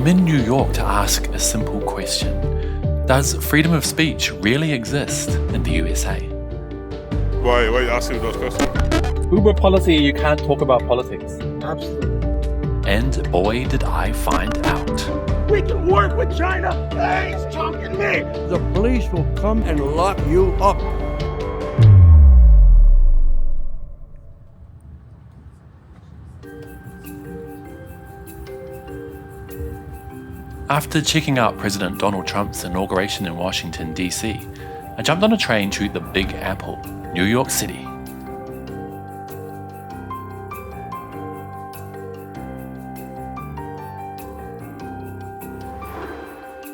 I'm in New York to ask a simple question. Does freedom of speech really exist in the USA? Why are you asking those questions? Uber policy, you can't talk about politics. Absolutely. And boy, did I find out. We can work with China. Hey, he's talking to me. The police will come and lock you up. After checking out President Donald Trump's inauguration in Washington, D.C., I jumped on a train to the Big Apple, New York City.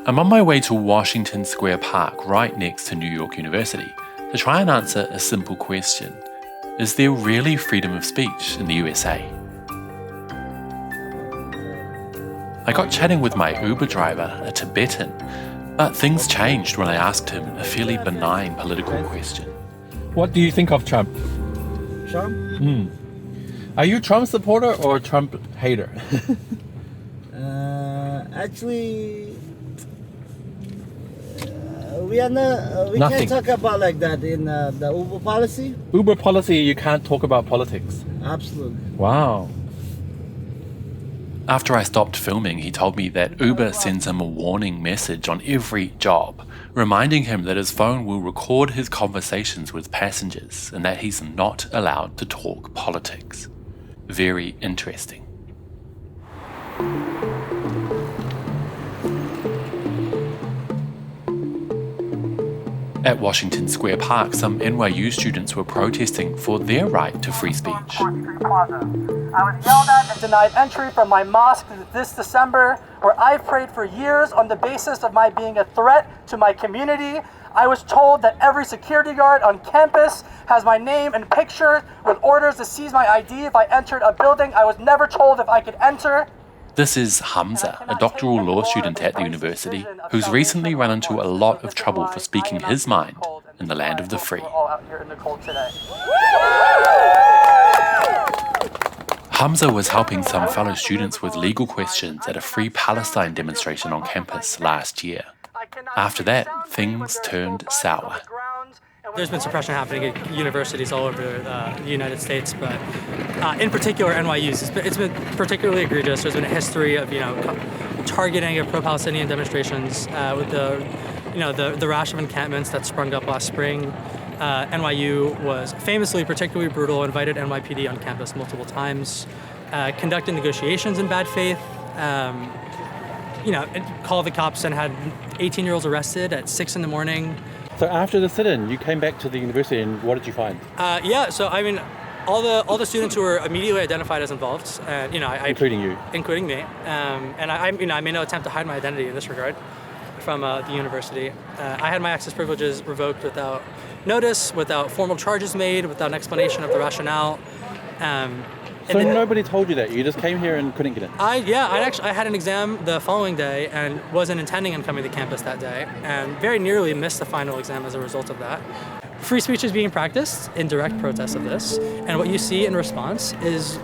I'm on my way to Washington Square Park, right next to New York University, to try and answer a simple question. Is there really freedom of speech in the USA? I got chatting with my Uber driver, a Tibetan, but things changed when I asked him a fairly benign political question. What do you think of Trump? Trump? Are you a Trump supporter or a Trump hater? Actually, we are not. We Nothing. can't talk about like that in the Uber policy. Uber policy, you can't talk about politics. Absolutely. Wow. After I stopped filming, he told me that Uber sends him a warning message on every job, reminding him that his phone will record his conversations with passengers and that he's not allowed to talk politics. Very interesting. At Washington Square Park, some NYU students were protesting for their right to free speech. I was yelled at and denied entry from my mosque this December, where I've prayed for years on the basis of my being a threat to my community. I was told that every security guard on campus has my name and picture with orders to seize my ID if I entered a building. I was never told if I could enter. This is Hamza, a doctoral law student at the university, who's recently run into a lot of trouble for speaking his mind in the land of the free. Hamza was helping some fellow students with legal questions at a Free Palestine demonstration on campus last year. After that, things turned sour. There's been suppression happening at universities all over the United States, but in particular NYU's. It's been particularly egregious. There's been a history of targeting of pro-Palestinian demonstrations with the rash of encampments that sprung up last spring. NYU was famously particularly brutal, invited NYPD on campus multiple times, conducted negotiations in bad faith, called the cops and had 18-year-olds arrested at 6 a.m. So after the sit-in, you came back to the university and what did you find? All the students who were immediately identified as involved, including you, including me, and I made no attempt to hide my identity in this regard from the university. I had my access privileges revoked without notice, without formal charges made, without an explanation of the rationale. So nobody told you that? You just came here and couldn't get in? I had an exam the following day and wasn't intending on coming to campus that day, and very nearly missed the final exam as a result of that. Free speech is being practiced in direct protest of this, and what you see in response is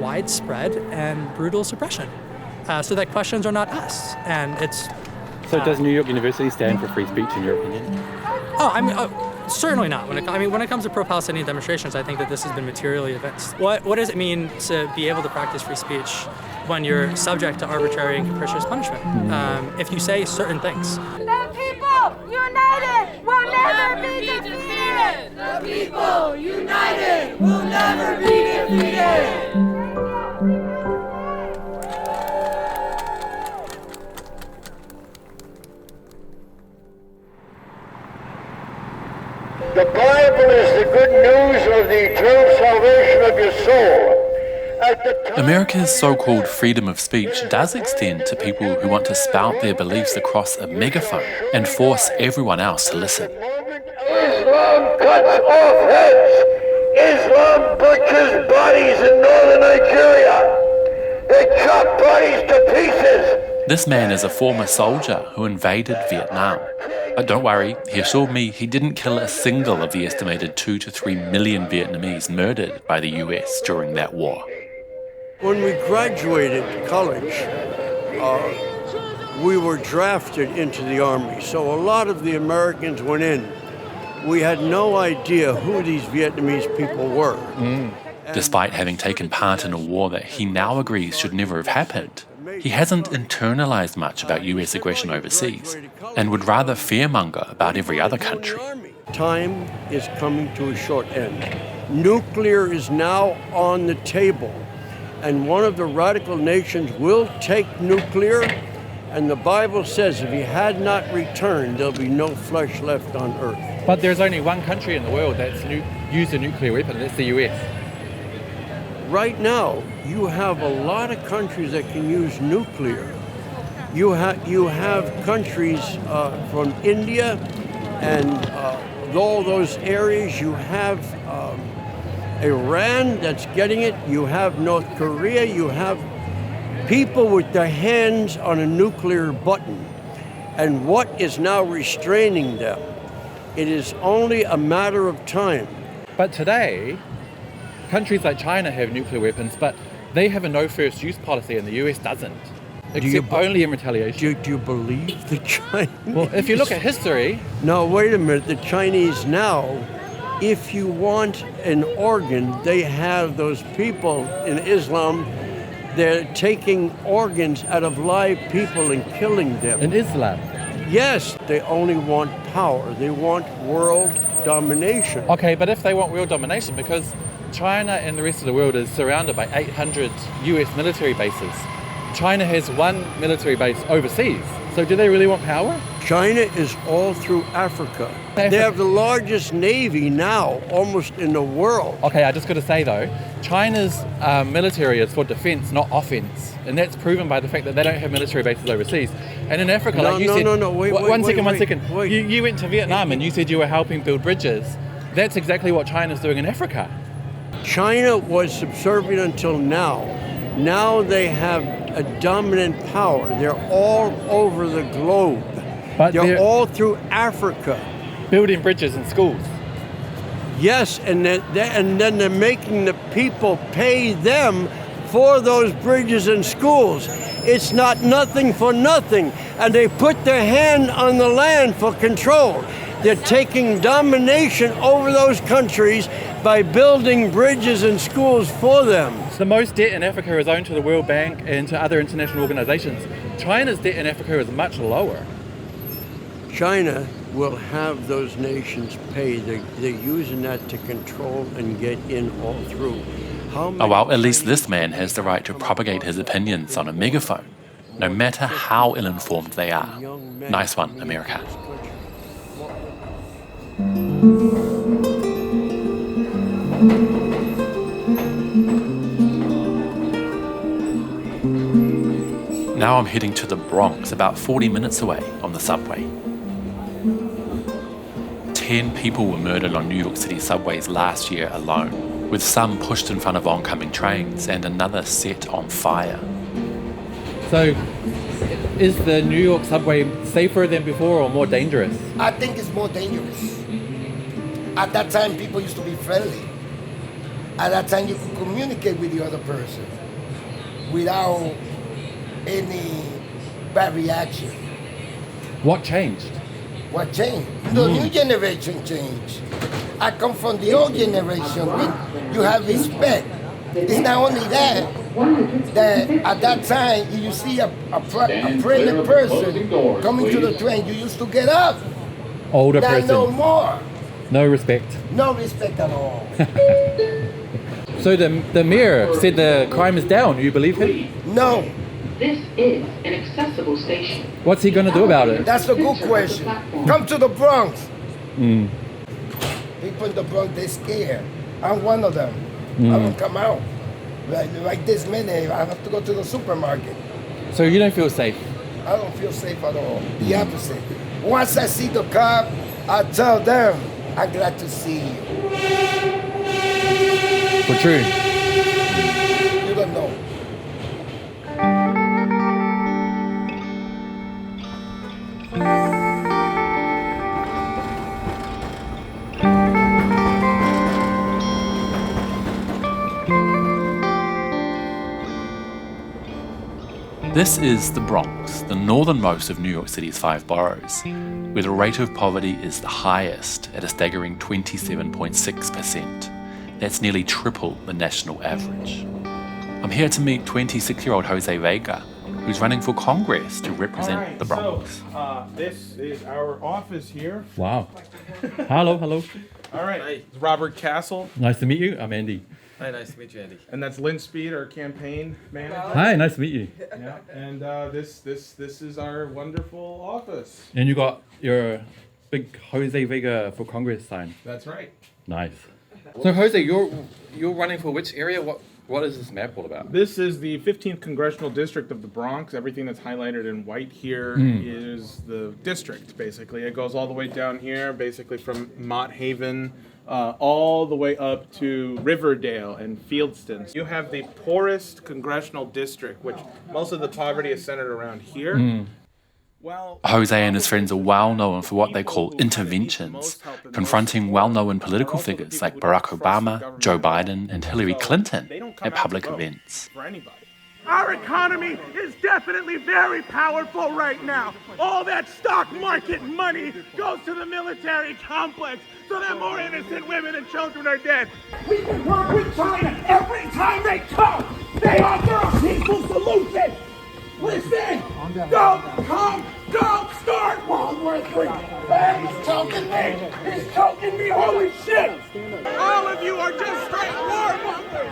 widespread and brutal suppression, so that questions are not asked, and it's... So does New York University stand for free speech in your opinion? Certainly not. When it comes to pro-Palestinian demonstrations, I think that this has been materially evinced. What does it mean to be able to practice free speech when you're subject to arbitrary and capricious punishment? If you say certain things. The people united will never be defeated. The people united will never be defeated. The Bible is the good news of the eternal salvation of your soul. America's so-called freedom of speech does extend to people who want to spout their beliefs across a megaphone and force everyone else to listen. Islam cuts off heads. Islam butchers bodies in northern Nigeria. They chop bodies to pieces. This man is a former soldier who invaded Vietnam. But don't worry, he assured me he didn't kill a single of the estimated 2 to 3 million Vietnamese murdered by the US during that war. When we graduated college, we were drafted into the Army. So a lot of the Americans went in. We had no idea who these Vietnamese people were. Despite having taken part in a war that he now agrees should never have happened, he hasn't internalized much about US aggression overseas and would rather fearmonger about every other country. Time is coming to a short end. Nuclear is now on the table, and one of the radical nations will take nuclear, and the Bible says if he had not returned, there'll be no flesh left on earth. But there's only one country in the world that's used a nuclear weapon, and that's the US. Right now, you have a lot of countries that can use nuclear. You have countries from India and all those areas. You have Iran that's getting it. You have North Korea. You have people with their hands on a nuclear button. And what is now restraining them? It is only a matter of time. But today, countries like China have nuclear weapons, but they have a no first use policy and the US doesn't. Except only in retaliation. Do you believe the Chinese? Well, if you look at history... No, wait a minute. The Chinese now, if you want an organ, they have those people in Islam, they're taking organs out of live people and killing them. In Islam? Yes, they only want power. They want world domination. Okay, but if they want world domination, because China and the rest of the world is surrounded by 800 US military bases. China has one military base overseas. So do they really want power? China is all through Africa. They have the largest navy now, almost in the world. Okay, I just got to say though, China's military is for defense, not offense. And that's proven by the fact that they don't have military bases overseas. And in Africa, like you said... Wait, one second. Wait. You went to Vietnam and you said you were helping build bridges. That's exactly what China's doing in Africa. China was subservient until now. Now they have a dominant power. They're all over the globe. But they're all through Africa. Building bridges and schools. Yes, and then they're making the people pay them for those bridges and schools. It's not nothing for nothing. And they put their hand on the land for control. They're taking domination over those countries by building bridges and schools for them. The most debt in Africa is owed to the World Bank and to other international organizations. China's debt in Africa is much lower. China will have those nations pay. They're using that to control and get in all through. Oh well, at least this man has the right to propagate his opinions on a megaphone, no matter how ill-informed they are. Nice one, America. Now I'm heading to the Bronx, about 40 minutes away on the subway. 10 people were murdered on New York City subways last year alone, with some pushed in front of oncoming trains and another set on fire. So, is the New York subway safer than before or more dangerous? I think it's more dangerous. At that time, people used to be friendly. At that time, you could communicate with the other person without any bad reaction. What changed? What changed? The new generation changed. I come from the old generation when you have respect. It's not only that at that time, if you see a pregnant person coming to the train, you used to get up. Older person. No more. No respect. No respect at all. So the mayor said the crime is down. Do you believe him? No. This is an accessible station. What's he going to do about it? That's a good question. Come to the Bronx. People in the Bronx, they're scared. I'm one of them. I don't come out. Like this minute, I have to go to the supermarket. So you don't feel safe? I don't feel safe at all. The opposite. Once I see the cop, I tell them, I'm glad to see you. For true. You don't know. This is the Bronx, the northernmost of New York City's 5 boroughs, where the rate of poverty is the highest at a staggering 27.6%. That's nearly triple the national average. I'm here to meet 26-year-old Jose Vega, who's running for Congress to represent the Bronx. So, this is our office here. Wow. Hello. All right, it's Robert Castle, Nice to meet you. I'm Andy. Hi, nice to meet you, Andy. and that's Lynn Speed, our campaign manager. Hi, nice to meet you. Yeah, and this is our wonderful office. And you got your big Jose Vega for Congress sign. That's right. Nice. So Jose, you're running for which area? What is this map all about? This is the 15th Congressional District of the Bronx. Everything that's highlighted in white here is the district, basically. It goes all the way down here, basically from Mott Haven, all the way up to Riverdale and Fieldston. You have the poorest congressional district, which most of the poverty is centered around here. Well, Jose and his friends are well known for what they call interventions, confronting well-known political figures like Barack Obama, Joe Biden, and Hillary Clinton at public events. for anybody. Our economy is definitely very powerful right now. All that stock market money goes to the military complex so that more innocent women and children are dead. We can work with China every time they come. They offer a peaceful solution. Listen, don't start World War III. He's choking me. He's choking me. Holy shit. All of you are just straight warmongers.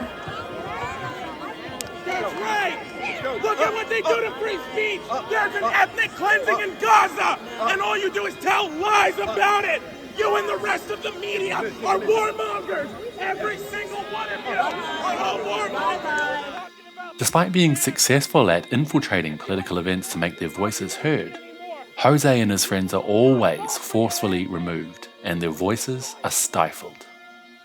That's right. Look at what they do to free speech. There's an ethnic cleansing in Gaza, and all you do is tell lies about it. You and the rest of the media are warmongers. Every single one of you are all warmongers. Despite being successful at infiltrating political events to make their voices heard, Jose and his friends are always forcefully removed, and their voices are stifled.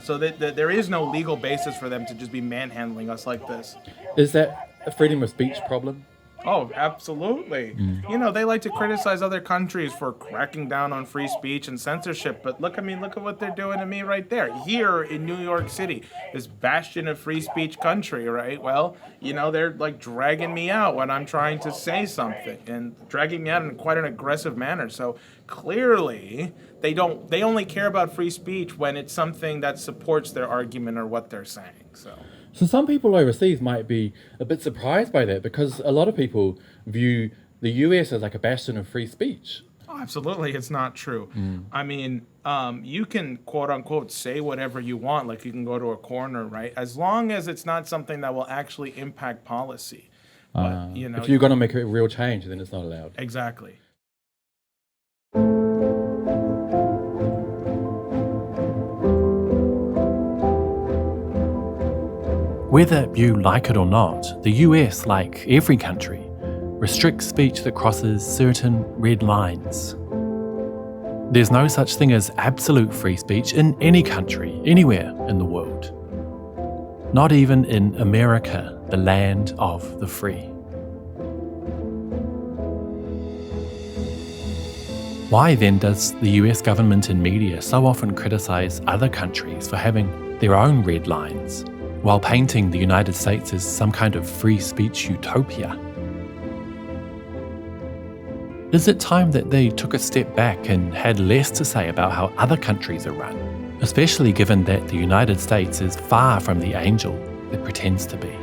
So that there is no legal basis for them to just be manhandling us like this. Is that a freedom of speech problem? Oh, absolutely. You know, they like to criticize other countries for cracking down on free speech and censorship, but look at what they're doing to me right there. Here in New York City, this bastion of free speech country, right? Well, you know, they're like dragging me out when I'm trying to say something and dragging me out in quite an aggressive manner. So clearly, they only care about free speech when it's something that supports their argument or what they're saying. So some people overseas might be a bit surprised by that because a lot of people view the US as like a bastion of free speech. Oh, absolutely, it's not true. I mean, you can quote unquote say whatever you want, like you can go to a corner, right? As long as it's not something that will actually impact policy. But, you know, if you're going to make a real change, then it's not allowed. Exactly. Whether you like it or not, the US, like every country, restricts speech that crosses certain red lines. There's no such thing as absolute free speech in any country, anywhere in the world. Not even in America, the land of the free. Why then does the US government and media so often criticize other countries for having their own red lines, while painting the United States as some kind of free speech utopia? Is it time that they took a step back and had less to say about how other countries are run, especially given that the United States is far from the angel it pretends to be?